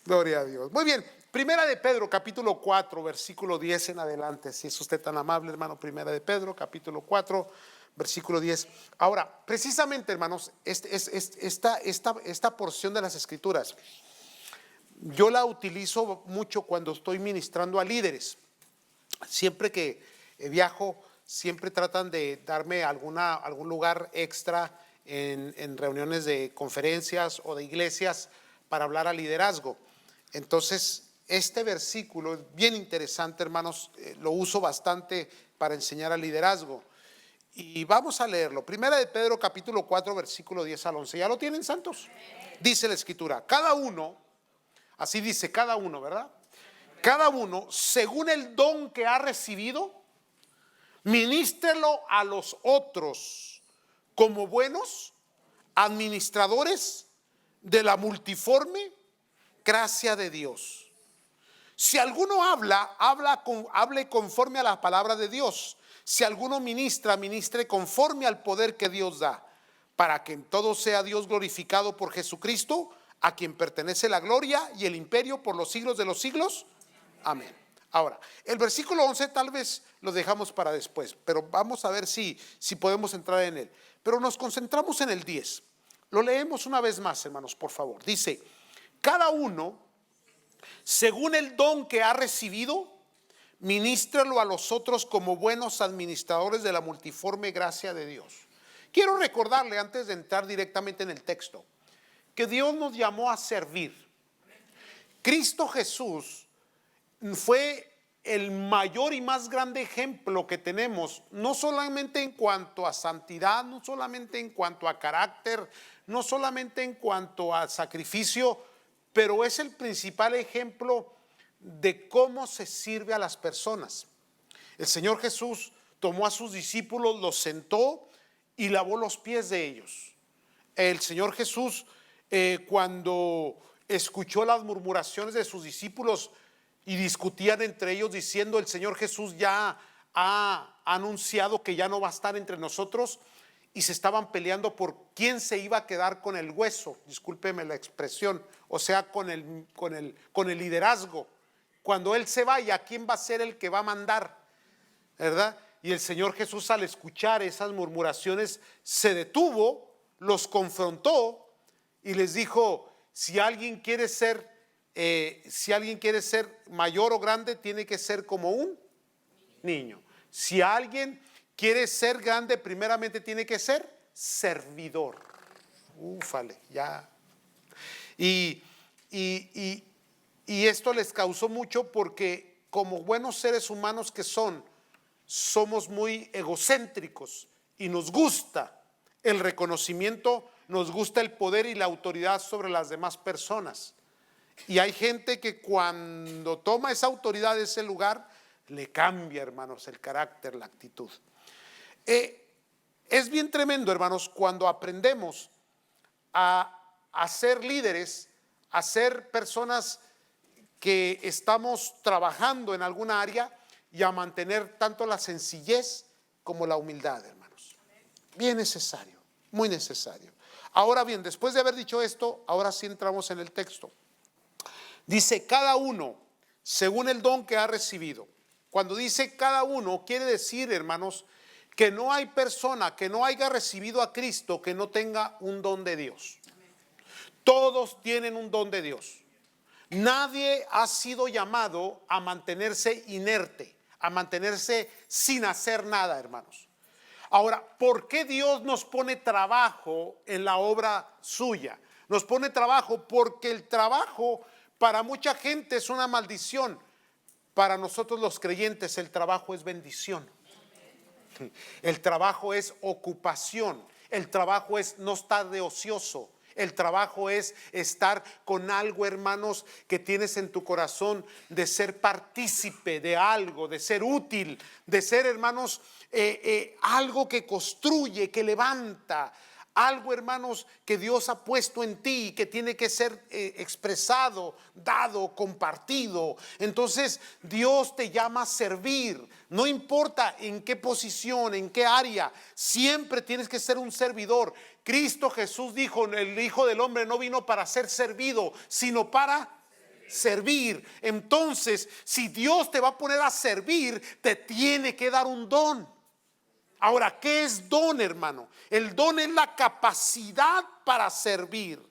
Gloria a Dios. Muy bien. Primera de Pedro, capítulo 4, versículo 10 en adelante. Si es usted tan amable, hermano. Primera de Pedro, capítulo 4, versículo 10. Ahora, precisamente, hermanos, esta porción de las Escrituras, yo la utilizo mucho cuando estoy ministrando a líderes. Siempre que viajo, siempre tratan de darme algún lugar extra en reuniones de conferencias o de iglesias para hablar a liderazgo. Entonces, este versículo es bien interesante, hermanos, lo uso bastante para enseñar al liderazgo. Y vamos a leerlo. Primera de Pedro, capítulo 4, versículo 10 al 11. ¿Ya lo tienen, santos? Dice la Escritura, cada uno, así dice, cada uno, ¿verdad? Cada uno, según el don que ha recibido, ministrelo a los otros como buenos administradores de la multiforme gracia de Dios. Si alguno hable conforme a la palabra de Dios. Si alguno ministre conforme al poder que Dios da, para que en todo sea Dios glorificado por Jesucristo, a quien pertenece la gloria y el imperio por los siglos de los siglos. Amén. Ahora, el versículo 11 tal vez lo dejamos para después, pero vamos a ver si podemos entrar en él. Pero nos concentramos en el 10. Lo leemos una vez más, hermanos, por favor. Dice, cada uno, según el don que ha recibido, ministrelo a los otros como buenos administradores de la multiforme gracia de Dios. Quiero recordarle, antes de entrar directamente en el texto, que Dios nos llamó a servir. Cristo Jesús fue el mayor y más grande ejemplo que tenemos, no solamente en cuanto a santidad, no solamente en cuanto a carácter, no solamente en cuanto a sacrificio, pero es el principal ejemplo de cómo se sirve a las personas. El Señor Jesús tomó a sus discípulos, los sentó y lavó los pies de ellos. El Señor Jesús, cuando escuchó las murmuraciones de sus discípulos y discutían entre ellos diciendo, el Señor Jesús ya ha anunciado que ya no va a estar entre nosotros, y se estaban peleando por quién se iba a quedar con el hueso, discúlpeme la expresión, o sea, con el liderazgo. Cuando Él se vaya, ¿quién va a ser el que va a mandar? ¿Verdad? Y el Señor Jesús, al escuchar esas murmuraciones, se detuvo, los confrontó y les dijo, si alguien quiere ser mayor o grande, tiene que ser como un niño. Si alguien quiere ser grande, primeramente tiene que ser servidor. Ufale, ya. Y esto les causó mucho porque como buenos seres humanos que somos muy egocéntricos y nos gusta el reconocimiento, nos gusta el poder y la autoridad sobre las demás personas. Y hay gente que cuando toma esa autoridad, ese lugar, le cambia, hermanos, el carácter, la actitud. Es bien tremendo, hermanos, cuando aprendemos a ser líderes, a ser personas que estamos trabajando en alguna área y a mantener tanto la sencillez como la humildad, hermanos. Bien necesario, muy necesario. Ahora bien, después de haber dicho esto, ahora sí entramos en el texto. Dice, cada uno, según el don que ha recibido. Cuando dice cada uno, quiere decir, hermanos, que no hay persona que no haya recibido a Cristo que no tenga un don de Dios. Todos tienen un don de Dios. Nadie ha sido llamado a mantenerse inerte, a mantenerse sin hacer nada, hermanos. Ahora, ¿por qué Dios nos pone trabajo en la obra suya? Nos pone trabajo porque el trabajo para mucha gente es una maldición. Para nosotros los creyentes el trabajo es bendición. El trabajo es ocupación. El trabajo es no estar de ocioso. El trabajo es estar con algo, hermanos, que tienes en tu corazón, de ser partícipe de algo, de ser útil, de ser, hermanos, algo que construye, que levanta. Algo, hermanos, que Dios ha puesto en ti, que tiene que ser expresado, dado, compartido. Entonces Dios te llama a servir. No importa en qué posición, en qué área, siempre tienes que ser un servidor. Cristo Jesús dijo, el Hijo del Hombre no vino para ser servido, sino para servir. Entonces, si Dios te va a poner a servir, te tiene que dar un don. Ahora, ¿qué es don, hermano? El don es la capacidad para servir.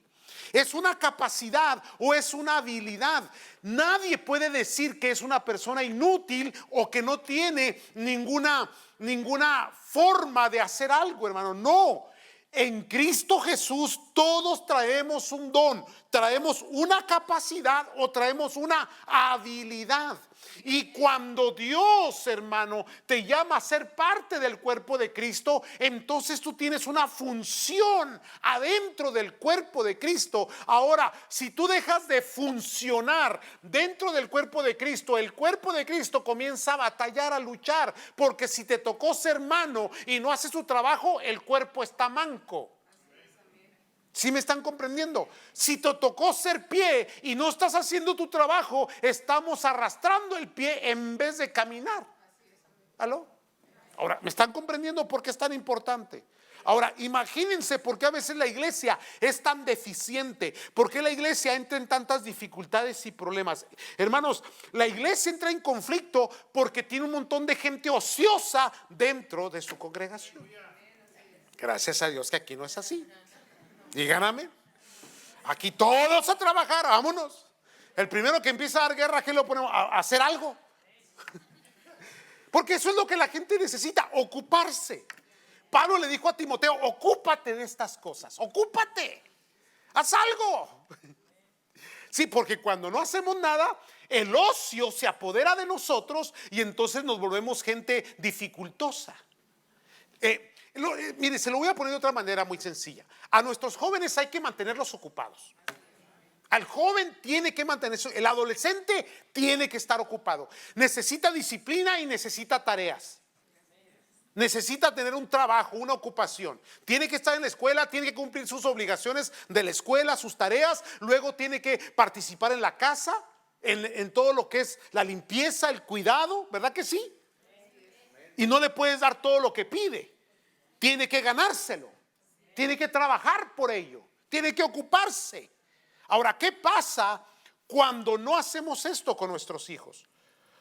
¿Es una capacidad o es una habilidad? Nadie puede decir que es una persona inútil o que no tiene ninguna forma de hacer algo, hermano. No. En Cristo Jesús todos traemos un don, traemos una capacidad o traemos una habilidad. Y cuando Dios, hermano, te llama a ser parte del cuerpo de Cristo, entonces tú tienes una función adentro del cuerpo de Cristo. Ahora, si tú dejas de funcionar dentro del cuerpo de Cristo, el cuerpo de Cristo comienza a batallar, a luchar, porque si te tocó ser mano y no haces tu trabajo, el cuerpo está manco. ¿Sí me están comprendiendo? Si te tocó ser pie y no estás haciendo tu trabajo, estamos arrastrando el pie en vez de caminar. ¿Aló? Ahora, ¿me están comprendiendo por qué es tan importante? Ahora, imagínense por qué a veces la iglesia es tan deficiente, por qué la iglesia entra en tantas dificultades y problemas. Hermanos, la iglesia entra en conflicto porque tiene un montón de gente ociosa dentro de su congregación. Gracias a Dios que aquí no es así. Digan amén. Aquí todos a trabajar, vámonos. El primero que empieza a dar guerra, ¿qué lo ponemos? A hacer algo. Porque eso es lo que la gente necesita, ocuparse. Pablo le dijo a Timoteo, ocúpate de estas cosas, ocúpate, haz algo. Sí, porque cuando no hacemos nada, el ocio se apodera de nosotros y entonces nos volvemos gente dificultosa. Mire, se lo voy a poner de otra manera muy sencilla. A nuestros jóvenes hay que mantenerlos ocupados. Al joven tiene que mantenerse, el adolescente tiene que estar ocupado. Necesita disciplina y necesita tareas. Necesita tener un trabajo, una ocupación. Tiene que estar en la escuela, tiene que cumplir sus obligaciones de la escuela, sus tareas. Luego tiene que participar en la casa, en todo lo que es la limpieza, el cuidado, ¿verdad que sí? Y no le puedes dar todo lo que pide. Tiene que ganárselo, tiene que trabajar por ello, tiene que ocuparse. Ahora, ¿qué pasa cuando no hacemos esto con nuestros hijos?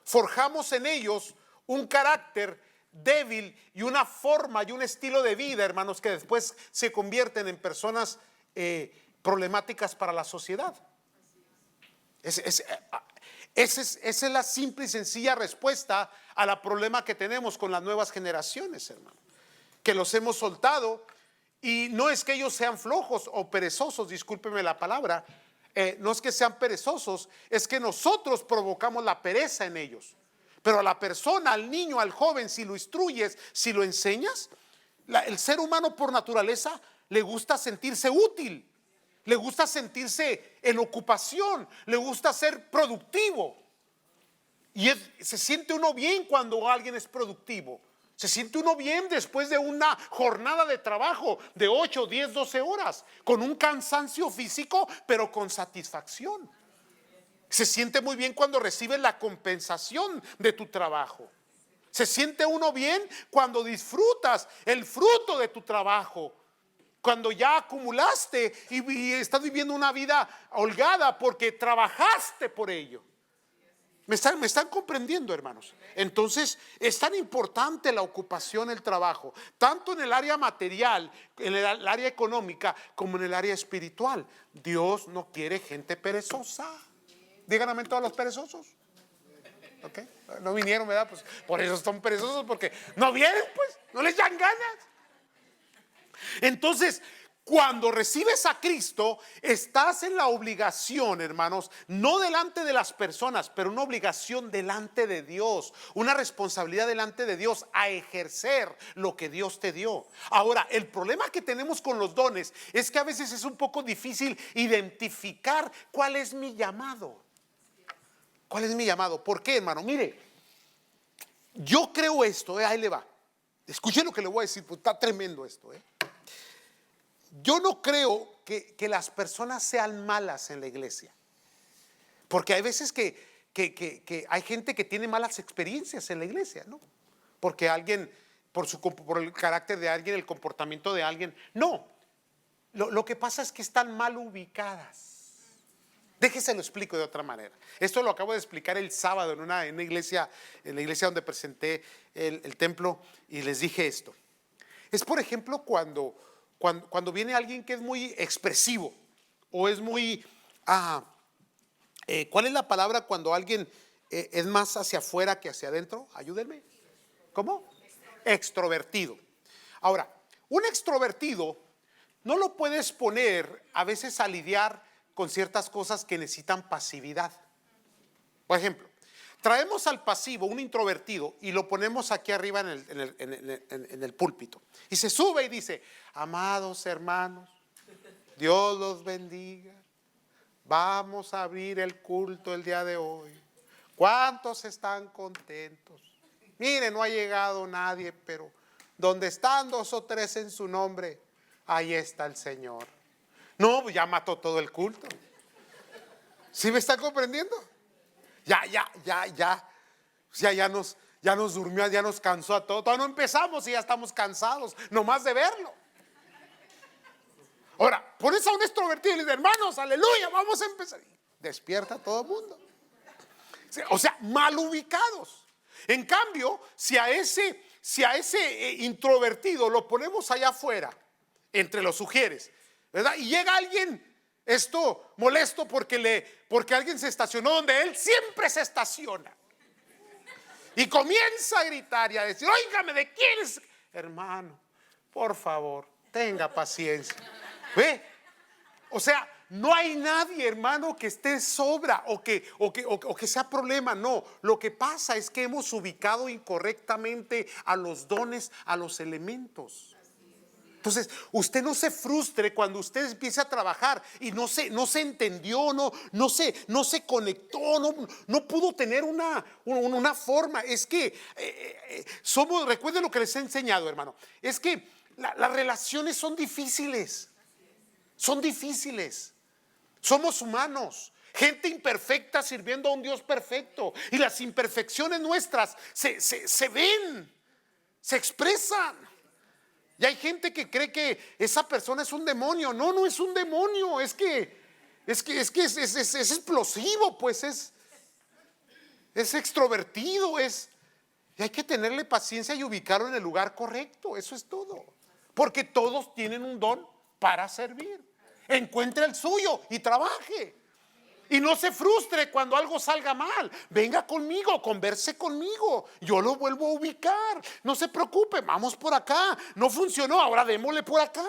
Forjamos en ellos un carácter débil y una forma y un estilo de vida, hermanos, que después se convierten en personas problemáticas para la sociedad. Esa es la simple y sencilla respuesta a la problema que tenemos con las nuevas generaciones, hermano. Que los hemos soltado, y no es que ellos sean flojos o perezosos, discúlpeme la palabra, no es que sean perezosos, es que nosotros provocamos la pereza en ellos. Pero a la persona, al niño, al joven, si lo instruyes, si lo enseñas, el ser humano por naturaleza le gusta sentirse útil, le gusta sentirse en ocupación, le gusta ser productivo. Y se siente uno bien cuando alguien es productivo. Se siente uno bien después de una jornada de trabajo de 8, 10, 12 horas, con un cansancio físico, pero con satisfacción. Se siente muy bien cuando recibe la compensación de tu trabajo. Se siente uno bien cuando disfrutas el fruto de tu trabajo. Cuando ya acumulaste y estás viviendo una vida holgada porque trabajaste por ello. ¿Me están comprendiendo, hermanos? Entonces es tan importante la ocupación, el trabajo, tanto en el área material, en el área económica, como en el área espiritual. Dios no quiere gente perezosa. Díganme todos los perezosos. ¿Ok? No vinieron, ¿verdad? Pues por eso son perezosos, porque no vienen, pues, no les dan ganas. Entonces, cuando recibes a Cristo, estás en la obligación, hermanos, no delante de las personas, pero una obligación delante de Dios, una responsabilidad delante de Dios a ejercer lo que Dios te dio. Ahora, el problema que tenemos con los dones es que a veces es un poco difícil identificar cuál es mi llamado. ¿Cuál es mi llamado? ¿Por qué, hermano? Mire, yo creo esto, ahí le va. Escuchen lo que le voy a decir, pues está tremendo esto, Yo no creo que las personas sean malas en la iglesia, porque hay veces que hay gente que tiene malas experiencias en la iglesia, ¿no? Porque alguien, por el carácter de alguien, el comportamiento de alguien, no. Lo que pasa es que están mal ubicadas. Déjese lo explico de otra manera. Esto lo acabo de explicar el sábado en una iglesia, en la iglesia donde presenté el templo, y les dije esto. Es, por ejemplo, cuando viene alguien que es muy expresivo o es muy, ¿cuál es la palabra cuando alguien es más hacia afuera que hacia adentro? Ayúdenme. ¿Cómo? Extrovertido. Ahora, un extrovertido no lo puedes poner a veces a lidiar con ciertas cosas que necesitan pasividad. Por ejemplo, traemos al pasivo, un introvertido, y lo ponemos aquí arriba en el púlpito. Y se sube y dice: amados hermanos, Dios los bendiga. Vamos a abrir el culto el día de hoy. ¿Cuántos están contentos? Miren, no ha llegado nadie, pero donde están 2 o 3 en su nombre, ahí está el Señor. No, ya mató todo el culto. ¿Sí me están comprendiendo? Ya nos durmió, ya nos cansó a todos. Todavía no empezamos y ya estamos cansados, nomás de verlo. Ahora, pones a un extrovertido y le dices: hermanos, aleluya, vamos a empezar. Despierta a todo el mundo. O sea, mal ubicados. En cambio, si a ese introvertido lo ponemos allá afuera, entre los sugieres, ¿verdad? Y llega alguien molesto porque alguien se estacionó donde él siempre se estaciona. Y comienza a gritar y a decir: óigame, ¿de quién es? Hermano, por favor, tenga paciencia. ¿Ve? O sea, no hay nadie, hermano, que esté sobra o que sea problema. No, lo que pasa es que hemos ubicado incorrectamente a los dones, a los elementos. Entonces, usted no se frustre cuando usted empiece a trabajar y no se entendió, no se conectó, no pudo tener una forma. Es que recuerden lo que les he enseñado, hermano. Es que las relaciones son difíciles. Son difíciles. Somos humanos, gente imperfecta sirviendo a un Dios perfecto. Y las imperfecciones nuestras se ven, se expresan. Y hay gente que cree que esa persona es un demonio. No es un demonio. Es explosivo, pues es extrovertido, y hay que tenerle paciencia y ubicarlo en el lugar correcto. Eso es todo. Porque todos tienen un don para servir. Encuentre el suyo y trabaje. Y no se frustre cuando algo salga mal. Venga conmigo, converse conmigo. Yo lo vuelvo a ubicar. No se preocupe, vamos por acá. No funcionó, ahora démosle por acá.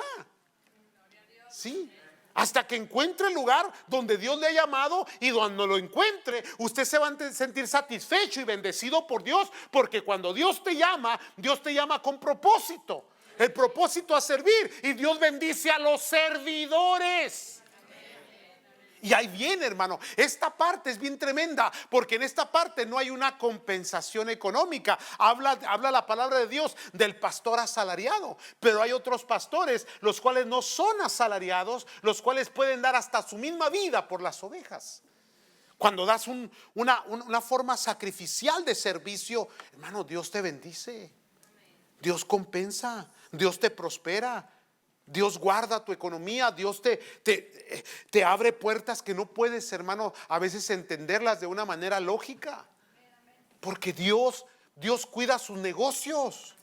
Sí. Hasta que encuentre el lugar donde Dios le ha llamado, y cuando lo encuentre, usted se va a sentir satisfecho y bendecido por Dios, porque cuando Dios te llama con propósito. El propósito a servir, y Dios bendice a los servidores. Y ahí viene, hermano, esta parte es bien tremenda, porque en esta parte no hay una compensación económica. Habla la palabra de Dios del pastor asalariado, pero hay otros pastores los cuales no son asalariados, los cuales pueden dar hasta su misma vida por las ovejas. Cuando das una forma sacrificial de servicio, hermano, Dios te bendice, Dios compensa, Dios te prospera, Dios guarda tu economía, Dios te abre puertas que no puedes, hermano, a veces entenderlas de una manera lógica. Porque Dios cuida sus negocios.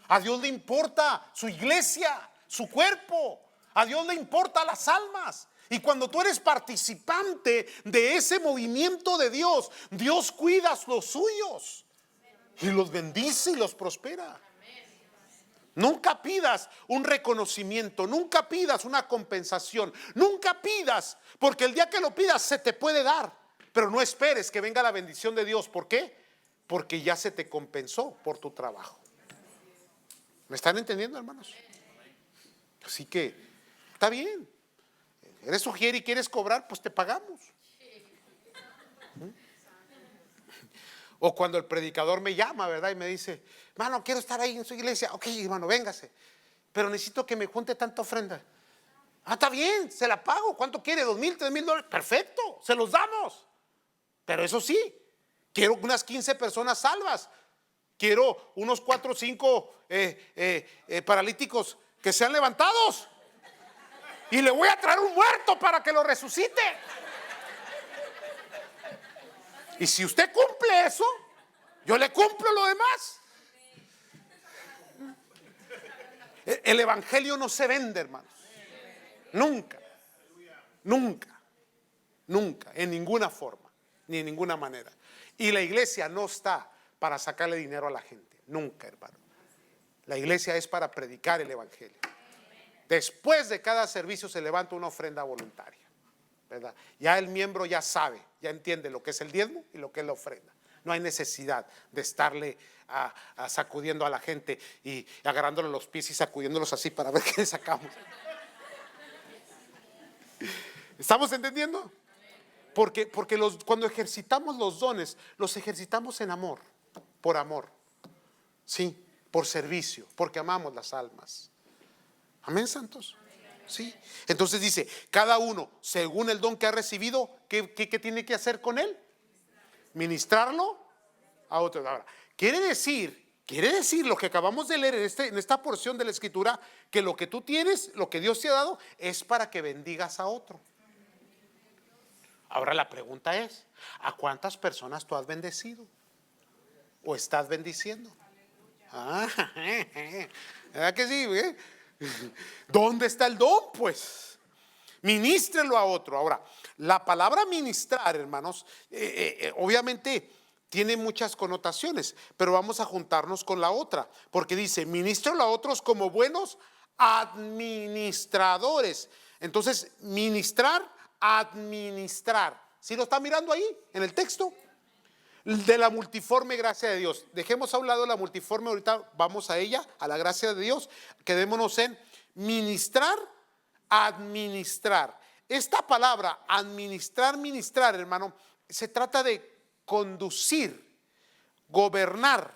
A Dios le importa su iglesia, su cuerpo. A Dios le importa las almas. Y cuando tú eres participante de ese movimiento de Dios, Dios cuida los suyos y los bendice y los prospera. Nunca pidas un reconocimiento, nunca pidas una compensación, nunca pidas, porque el día que lo pidas se te puede dar, pero no esperes que venga la bendición de Dios. ¿Por qué? Porque ya se te compensó por tu trabajo. ¿Me están entendiendo, hermanos? Así que está bien. Eres sugiere y quieres cobrar, pues te pagamos. O cuando el predicador me llama, ¿verdad? Y me dice: hermano, quiero estar ahí en su iglesia. Ok, hermano, véngase, pero necesito que me junte tanta ofrenda. Está bien, se la pago. ¿Cuánto quiere? $2,000, $3,000. Perfecto, se los damos. Pero eso sí, quiero unas 15 personas salvas. Quiero unos 4 o 5 paralíticos que sean levantados. Y le voy a traer un muerto para que lo resucite. Y si usted cumple eso, yo le cumplo lo demás. El evangelio no se vende, hermanos. Nunca, nunca, nunca, en ninguna forma, ni en ninguna manera. Y la iglesia no está para sacarle dinero a la gente, nunca, hermano. La iglesia es para predicar el evangelio. Después de cada servicio se levanta una ofrenda voluntaria, ¿verdad? Ya el miembro ya sabe, ya entiende lo que es el diezmo y lo que es la ofrenda. No hay necesidad de estarle sacudiendo a la gente y agarrándole los pies y sacudiéndolos así para ver qué le sacamos. ¿Estamos entendiendo? Porque cuando ejercitamos los dones, los ejercitamos en amor, por amor, sí, por servicio, porque amamos las almas. Amén, santos. Sí. Entonces dice, cada uno, según el don que ha recibido, ¿qué tiene que hacer con él? Ministrarlo a otros. Ahora, quiere decir lo que acabamos de leer en esta porción de la escritura, que lo que tú tienes, lo que Dios te ha dado, es para que bendigas a otro. Ahora la pregunta es, ¿a cuántas personas tú has bendecido? ¿O estás bendiciendo? ¿Verdad que sí? ¿Dónde está el don? Pues ministrelo a otro. Ahora, la palabra ministrar, hermanos, obviamente tiene muchas connotaciones, pero vamos a juntarnos con la otra, porque dice, ministrelo a otros como buenos administradores. Entonces, ministrar, administrar. ¿Sí lo está mirando ahí en el texto? De la multiforme gracia de Dios. Dejemos a un lado la multiforme, ahorita vamos a ella, a la gracia de Dios. Quedémonos en ministrar, administrar. Esta palabra administrar, ministrar, hermano, se trata de conducir, gobernar,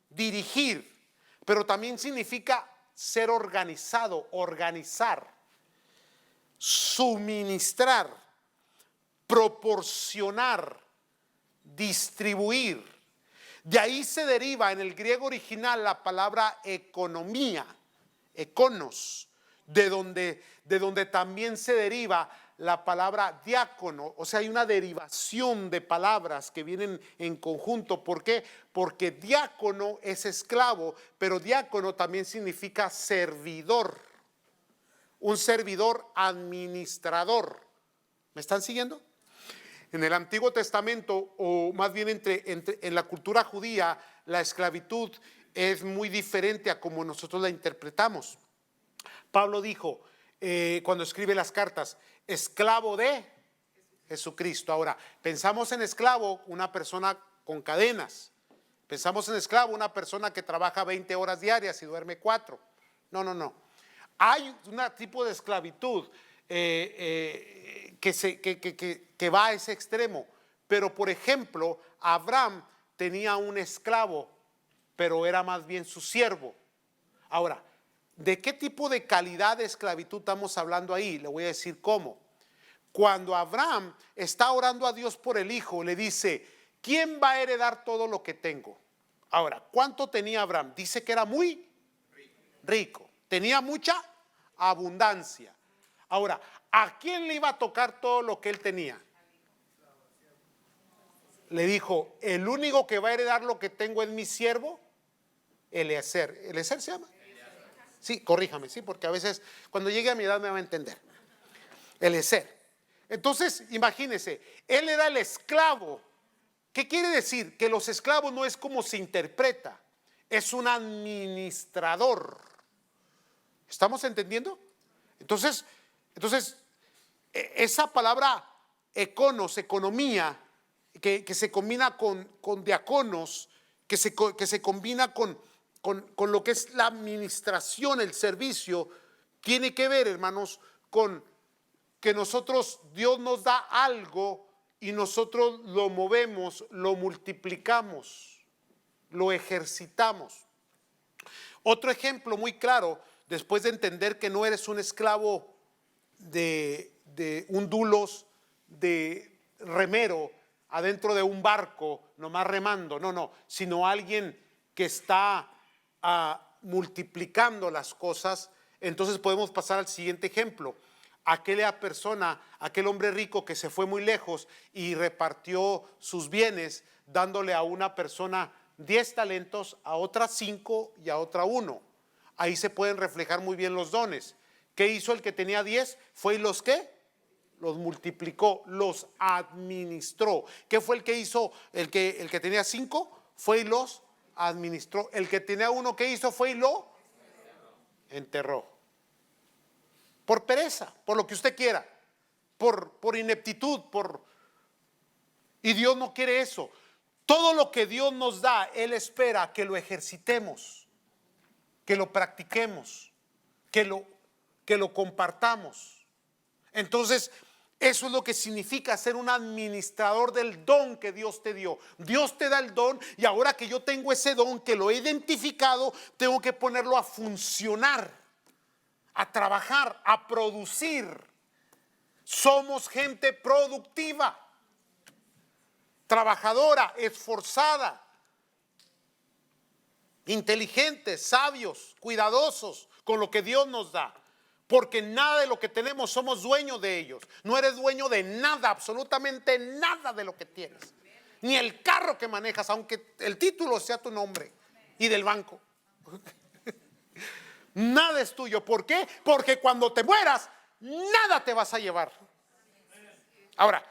dirigir, pero también significa ser organizado, organizar, suministrar, proporcionar, distribuir. De ahí se deriva en el griego original la palabra economía, econos, de donde también se deriva la palabra diácono. O sea, hay una derivación de palabras que vienen en conjunto. ¿Por qué? Porque diácono es esclavo, pero diácono también significa servidor, un servidor administrador. ¿Me están siguiendo? En el Antiguo Testamento, o más bien en la cultura judía, la esclavitud es muy diferente a como nosotros la interpretamos. Pablo dijo, cuando escribe las cartas, esclavo de Jesucristo. Ahora, pensamos en esclavo, una persona con cadenas. Pensamos en esclavo, una persona que trabaja 20 horas diarias y duerme 4. No. Hay un tipo de esclavitud que va a ese extremo. Pero por ejemplo, Abraham tenía un esclavo, pero era más bien su siervo. Ahora, ¿de qué tipo de calidad de esclavitud estamos hablando ahí? Le voy a decir cómo. Cuando Abraham está orando a Dios por el hijo, le dice, ¿quién va a heredar todo lo que tengo? Ahora, ¿cuánto tenía Abraham? Dice que era muy rico, tenía mucha abundancia. Ahora, ¿a quién le iba a tocar todo lo que él tenía? Le dijo, el único que va a heredar lo que tengo es mi siervo, Eliezer. ¿Eliezer se llama? Sí, corríjame, sí, porque a veces cuando llegue a mi edad me va a entender. Eliezer. Entonces, imagínese, él era el esclavo. ¿Qué quiere decir? Que los esclavos no es como se interpreta, es un administrador. ¿Estamos entendiendo? Entonces, esa palabra econos, economía, que se combina con diáconos, que se combina con lo que es la administración, el servicio, tiene que ver, hermanos, con que nosotros, Dios nos da algo y nosotros lo movemos, lo multiplicamos, lo ejercitamos. Otro ejemplo muy claro, después de entender que no eres un esclavo de un dulos, de remero, adentro de un barco, nomás remando, no, sino alguien que está multiplicando las cosas. Entonces podemos pasar al siguiente ejemplo. aquella persona, aquel hombre rico que se fue muy lejos y repartió sus bienes, dándole a una persona 10 talentos, a otra 5 y a otra 1. Ahí se pueden reflejar muy bien los dones. ¿Qué hizo el que tenía 10? Fue y los ¿qué? Los multiplicó, los administró. ¿Qué fue el que hizo? El que tenía 5 fue y los administró. El que tenía 1, ¿qué hizo? Fue y lo enterró. Por pereza, por lo que usted quiera, por ineptitud, y Dios no quiere eso. Todo lo que Dios nos da, Él espera que lo ejercitemos, que lo practiquemos, que lo compartamos. Entonces, eso es lo que significa ser un administrador del don que Dios te dio. Dios te da el don, y ahora que yo tengo ese don, que lo he identificado, tengo que ponerlo a funcionar, a trabajar, a producir. Somos gente productiva, trabajadora, esforzada, inteligentes, sabios, cuidadosos con lo que Dios nos da. Porque nada de lo que tenemos somos dueños de ellos. No eres dueño de nada, absolutamente nada de lo que tienes. Ni el carro que manejas, aunque el título sea tu nombre y del banco. Nada es tuyo. ¿Por qué? Porque cuando te mueras, nada te vas a llevar. Ahora,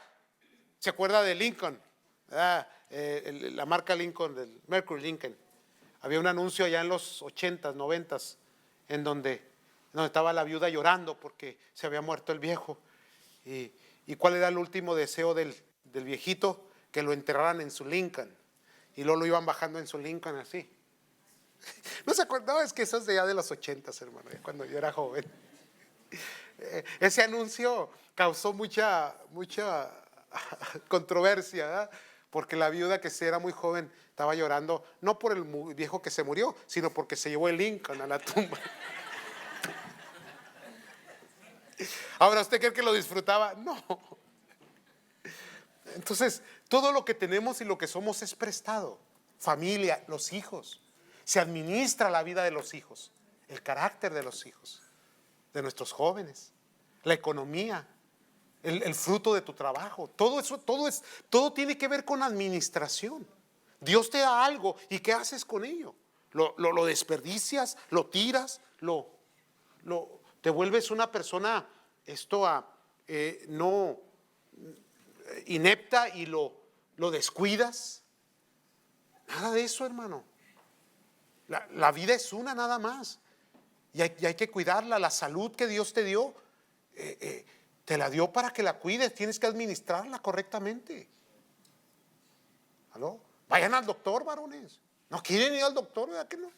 ¿se acuerda de Lincoln? La marca Lincoln, del Mercury Lincoln. Había un anuncio allá en los 80s, 90s, en donde estaba la viuda llorando porque se había muerto el viejo. ¿Y cuál era el último deseo del viejito? Que lo enterraran en su Lincoln. Y luego lo iban bajando en su Lincoln así. ¿No se acuerdan? No, es que eso es de ya de los 80s, hermano, cuando yo era joven. Ese anuncio causó mucha controversia, ¿verdad? Porque la viuda, que era muy joven, estaba llorando, no por el viejo que se murió, sino porque se llevó el Lincoln a la tumba. Ahora, ¿usted cree que lo disfrutaba? No. Entonces, todo lo que tenemos y lo que somos es prestado. Familia, los hijos. Se administra la vida de los hijos, el carácter de los hijos, de nuestros jóvenes, la economía, el fruto de tu trabajo. Todo eso, todo tiene que ver con administración. Dios te da algo, ¿y qué haces con ello? Lo desperdicias, lo tiras, te vuelves una persona no inepta y lo descuidas. Nada de eso, hermano. La vida es una nada más, y hay que cuidarla. La salud que Dios te dio, te la dio para que la cuides. Tienes que administrarla correctamente. ¿Aló? Vayan al doctor, varones. ¿No quieren ir al doctor? ¿Verdad que no?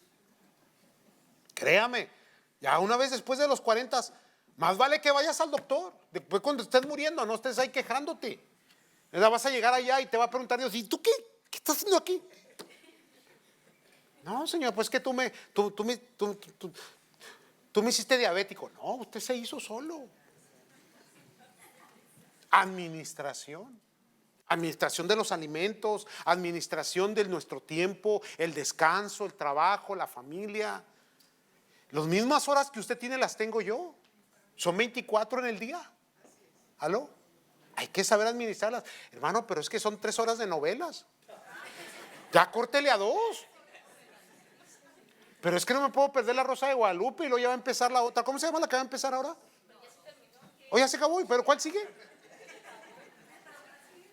Créame, ya una vez después de los 40, más vale que vayas al doctor. Después, cuando estés muriendo, no estés ahí quejándote. Vas a llegar allá y te va a preguntar Dios: ¿y tú qué estás haciendo aquí? No, señor, pues que tú me hiciste diabético. No, usted se hizo solo. Administración de los alimentos, administración de nuestro tiempo, el descanso, el trabajo, la familia. Las mismas horas que usted tiene las tengo yo. Son 24 en el día. ¿Aló? Hay que saber administrarlas. Hermano, pero es que son 3 horas de novelas. Ya córtele a 2. Pero es que no me puedo perder La Rosa de Guadalupe y luego ya va a empezar la otra. ¿Cómo se llama la que va a empezar ahora? ¿O ya se acabó? ¿Pero cuál sigue?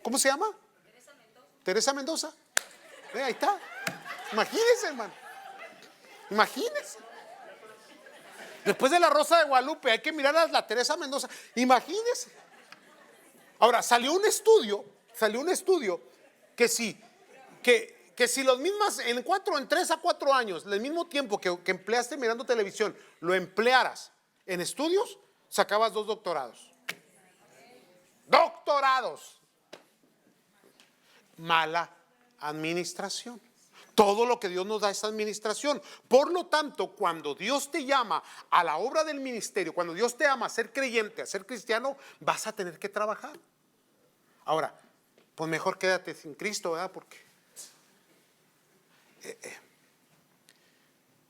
¿Cómo se llama? Teresa Mendoza. Ahí está. Imagínense, hermano. Imagínense. Después de La Rosa de Guadalupe hay que mirar a la Teresa Mendoza. Imagínense. Ahora, salió un estudio que si los mismos en 3 a 4 años, el mismo tiempo que empleaste mirando televisión, lo emplearas en estudios, sacabas 2 doctorados. ¡Doctorados! Mala administración. Todo lo que Dios nos da es administración. Por lo tanto, cuando Dios te llama a la obra del ministerio, cuando Dios te llama a ser creyente, a ser cristiano, vas a tener que trabajar. Ahora, pues mejor quédate sin Cristo, ¿verdad? Porque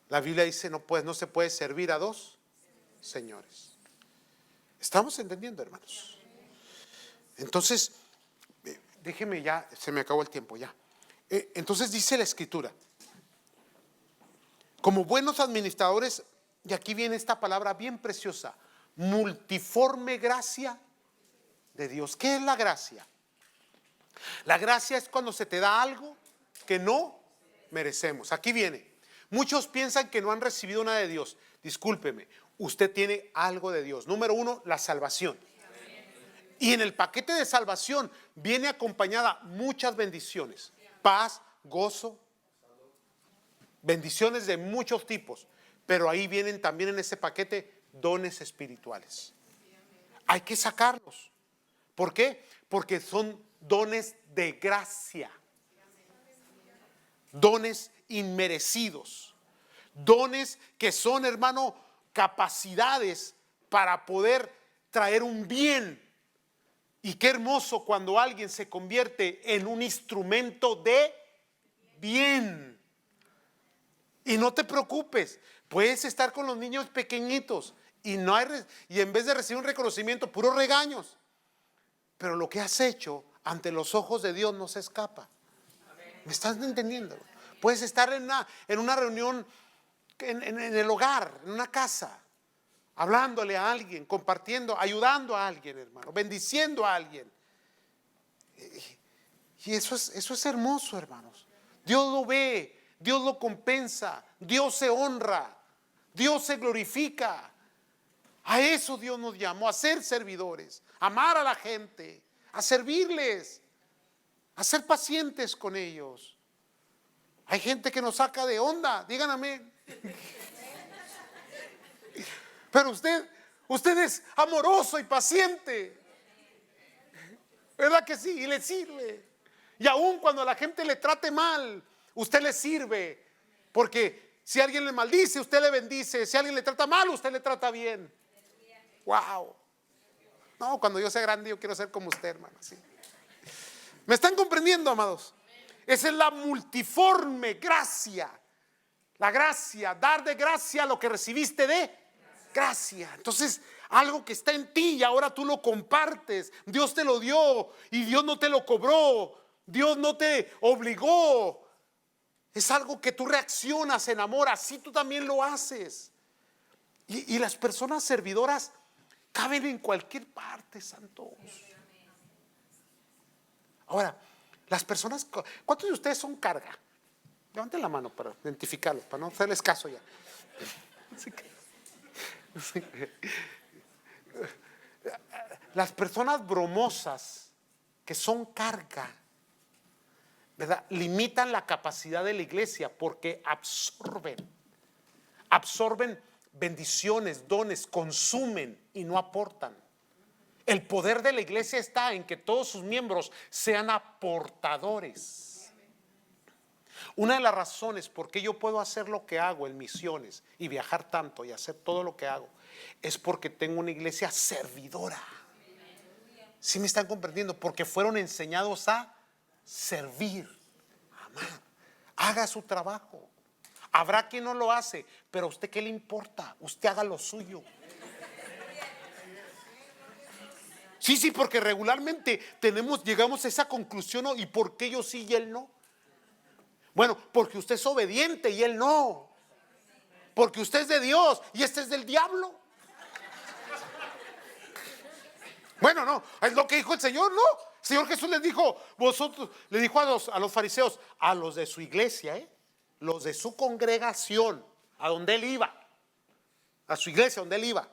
la Biblia dice: no se puede servir a 2 señores. ¿Estamos entendiendo, hermanos? Entonces, déjeme ya, se me acabó el tiempo ya. Entonces dice la Escritura, como buenos administradores, y aquí viene esta palabra bien preciosa, multiforme gracia de Dios. ¿Qué es la gracia? La gracia es cuando se te da algo que no merecemos. Aquí viene. Muchos piensan que no han recibido nada de Dios. Discúlpeme, usted tiene algo de Dios. Número uno, la salvación. Y en el paquete de salvación viene acompañada muchas bendiciones. Paz, gozo, bendiciones de muchos tipos. Pero ahí vienen también en ese paquete dones espirituales. Hay que sacarlos. ¿Por qué? Porque son dones de gracia. Dones inmerecidos. Dones que son, hermano, capacidades para poder traer un bien. Y qué hermoso cuando alguien se convierte en un instrumento de bien. Y no te preocupes, puedes estar con los niños pequeñitos y en vez de recibir un reconocimiento, puros regaños. Pero lo que has hecho ante los ojos de Dios no se escapa. ¿Me estás entendiendo? Puedes estar en una reunión en el hogar, en una casa, hablándole a alguien, compartiendo, ayudando a alguien, hermano, bendiciendo a alguien. Y eso es hermoso, hermanos. Dios lo ve, Dios lo compensa, Dios se honra, Dios se glorifica. A eso Dios nos llamó, a ser servidores, a amar a la gente, a servirles, a ser pacientes con ellos. Hay gente que nos saca de onda, digan amén. Pero usted es amoroso y paciente, ¿verdad que sí? Y le sirve. Y aun cuando a la gente le trate mal, usted le sirve. Porque si alguien le maldice, usted le bendice. Si alguien le trata mal, usted le trata bien. Wow. No, cuando yo sea grande yo quiero ser como usted, hermano. ¿Sí? ¿Me están comprendiendo, amados? Esa es la multiforme gracia. La gracia, dar de gracia lo que recibiste de gracia. Entonces, algo que está en ti y ahora tú lo compartes. Dios te lo dio y Dios no te lo cobró. Dios no te obligó. Es algo que tú reaccionas en amor. Así tú también lo haces. Y las personas servidoras caben en cualquier parte, santos. Ahora, las personas, ¿cuántos de ustedes son carga? Levanten la mano para identificarlos, para no hacerles caso ya. Las personas bromosas que son carga, ¿verdad? Limitan la capacidad de la iglesia porque absorben bendiciones, dones, consumen y no aportan. El poder de la iglesia está en que todos sus miembros sean aportadores. Una de las razones por qué yo puedo hacer lo que hago en misiones y viajar tanto y hacer todo lo que hago es porque tengo una iglesia servidora. ¿Sí me están comprendiendo? Porque fueron enseñados a servir, a amar. Haga su trabajo. Habrá quien no lo hace, pero a usted qué le importa. Usted haga lo suyo. Sí, porque regularmente llegamos a esa conclusión, ¿no? ¿Y por qué yo sí y él no? Bueno, porque usted es obediente y él no. Porque usted es de Dios y este es del diablo. Bueno, no, es lo que dijo el Señor, ¿no? El Señor Jesús les dijo, le dijo a los fariseos, a los de su iglesia, los de su congregación, a donde él iba, a su iglesia donde él iba,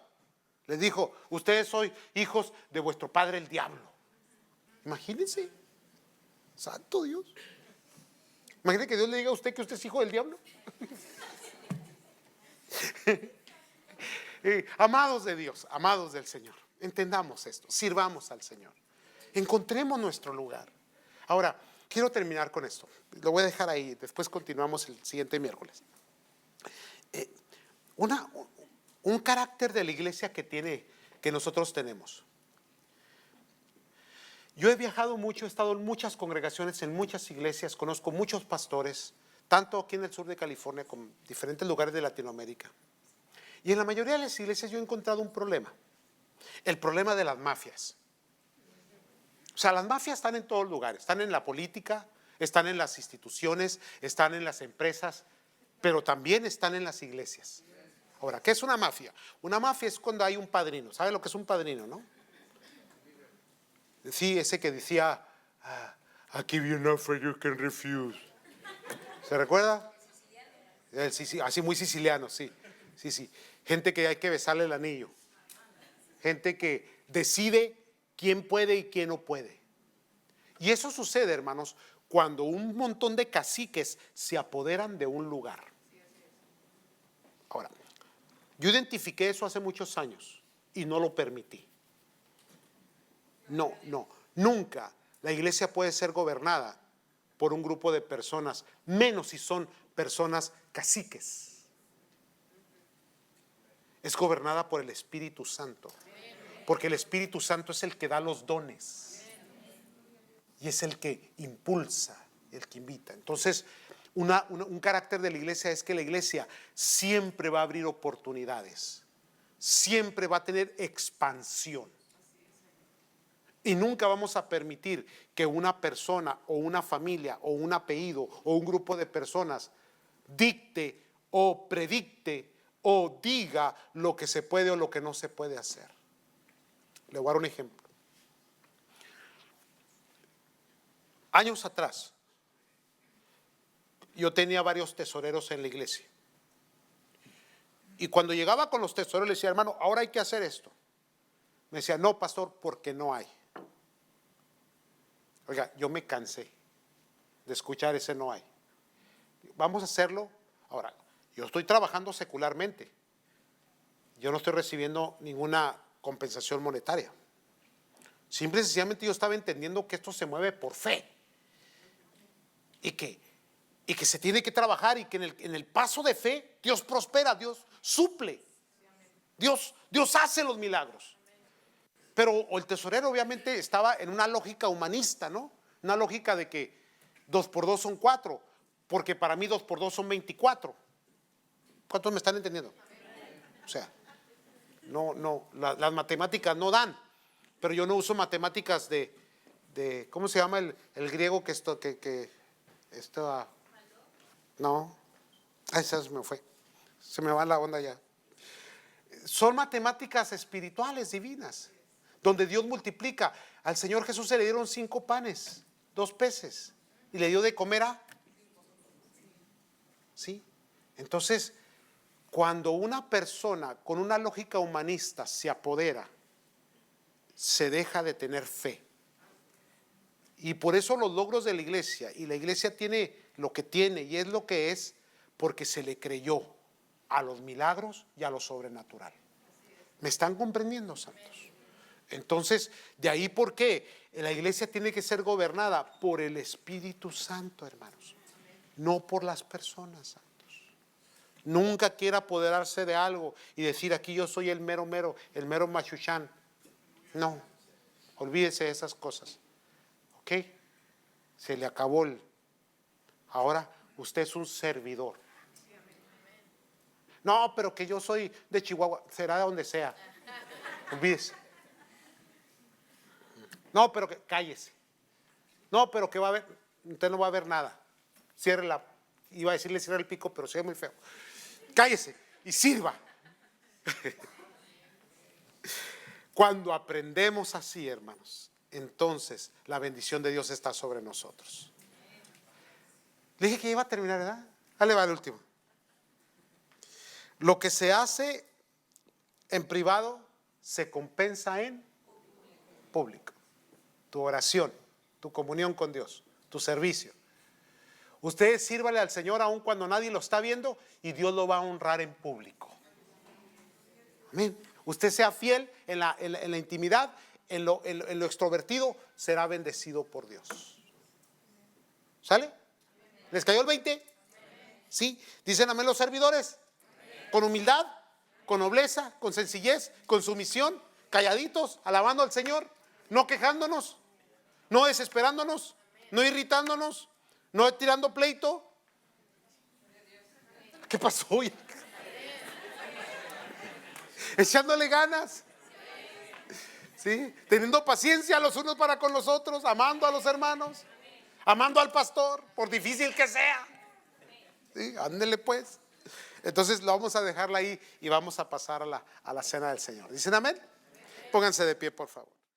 les dijo, ustedes son hijos de vuestro padre el diablo. Imagínense, santo Dios. Imagínense que Dios le diga a usted que usted es hijo del diablo. Amados de Dios, amados del Señor, entendamos esto, sirvamos al Señor, encontremos nuestro lugar. Ahora, quiero terminar con esto, lo voy a dejar ahí, después continuamos el siguiente miércoles. Un carácter de la iglesia que nosotros tenemos. Yo he viajado mucho, he estado en muchas congregaciones, en muchas iglesias, conozco muchos pastores, tanto aquí en el sur de California como en diferentes lugares de Latinoamérica. Y en la mayoría de las iglesias yo he encontrado un problema. El problema de las mafias. O sea, las mafias están en todos lugares, están en la política, están en las instituciones, están en las empresas, pero también están en las iglesias. Ahora, ¿qué es una mafia? Una mafia es cuando hay un padrino. ¿Sabe lo que es un padrino, no? Sí, ese que decía, I give you an offer you can refuse. ¿Se recuerda? Así muy siciliano, sí. Sí. Gente que hay que besarle el anillo. Gente que decide quién puede y quién no puede. Y eso sucede, hermanos, cuando un montón de caciques se apoderan de un lugar. Ahora, yo identifiqué eso hace muchos años y no lo permití. No, nunca la iglesia puede ser gobernada por un grupo de personas, menos si son personas caciques. Es gobernada por el Espíritu Santo, porque el Espíritu Santo es el que da los dones y es el que impulsa, el que invita. Entonces, un carácter de la iglesia es que la iglesia siempre va a abrir oportunidades, siempre va a tener expansión. Y nunca vamos a permitir que una persona o una familia o un apellido o un grupo de personas dicte o predicte o diga lo que se puede o lo que no se puede hacer. Le voy a dar un ejemplo. Años atrás, yo tenía varios tesoreros en la iglesia. Y cuando llegaba con los tesoreros le decía, hermano, ahora hay que hacer esto. Me decía, no, pastor, porque no hay. Oiga, yo me cansé de escuchar ese no hay. Vamos a hacerlo. Ahora, yo estoy trabajando secularmente. Yo no estoy recibiendo ninguna compensación monetaria. Simple y sencillamente yo estaba entendiendo que esto se mueve por fe. Y que se tiene que trabajar y que en el paso de fe Dios prospera, Dios suple. Dios hace los milagros. Pero el tesorero obviamente estaba en una lógica humanista, ¿no? Una lógica de que 2 por 2 son 4, porque para mí 2 por 2 son 24. ¿Cuántos me están entendiendo? O sea, las matemáticas no dan, pero yo no uso matemáticas de ¿cómo se llama el griego que esto, no, esa se me fue, se me va la onda ya. Son matemáticas espirituales divinas, donde Dios multiplica. Al Señor Jesús se le dieron 5 panes, 2 peces, y le dio de comer a. ¿Sí? Entonces, cuando una persona con una lógica humanista se apodera, se deja de tener fe. Y por eso los logros de la iglesia, y la iglesia tiene lo que tiene y es lo que es, porque se le creyó a los milagros y a lo sobrenatural. ¿Me están comprendiendo, santos? Entonces, de ahí por qué la iglesia tiene que ser gobernada por el Espíritu Santo, hermanos, no por las personas, santos. Nunca quiera apoderarse de algo y decir aquí yo soy el mero machuchán. No, olvídese de esas cosas. ¿Ok? Se le acabó ahora usted es un servidor. No, pero que yo soy de Chihuahua, será de donde sea. Olvídese. No, pero que cállese. No, pero que va a haber, usted no va a ver nada. Cierre iba a decirle cierre el pico, pero se ve muy feo. Cállese y sirva. Cuando aprendemos así, hermanos, entonces la bendición de Dios está sobre nosotros. Le dije que iba a terminar, ¿verdad? Dale, va el último. Lo que se hace en privado se compensa en público. Tu oración, tu comunión con Dios, tu servicio. Usted sírvale al Señor aun cuando nadie lo está viendo y Dios lo va a honrar en público. Amén. Usted sea fiel en la intimidad, en lo extrovertido, será bendecido por Dios. ¿Sale? ¿Les cayó el 20? ¿Sí? ¿Dicen amén los servidores? Con humildad, con nobleza, con sencillez, con sumisión, calladitos, alabando al Señor, no quejándonos, no desesperándonos, no irritándonos, no tirando pleito. ¿Qué pasó hoy? Echándole ganas. ¿Sí? Teniendo paciencia los unos para con los otros, amando a los hermanos, amando al pastor, por difícil que sea. ¿Sí? Ándele pues. Entonces lo vamos a dejarla ahí y vamos a pasar a la cena del Señor. ¿Dicen amén? Pónganse de pie, por favor.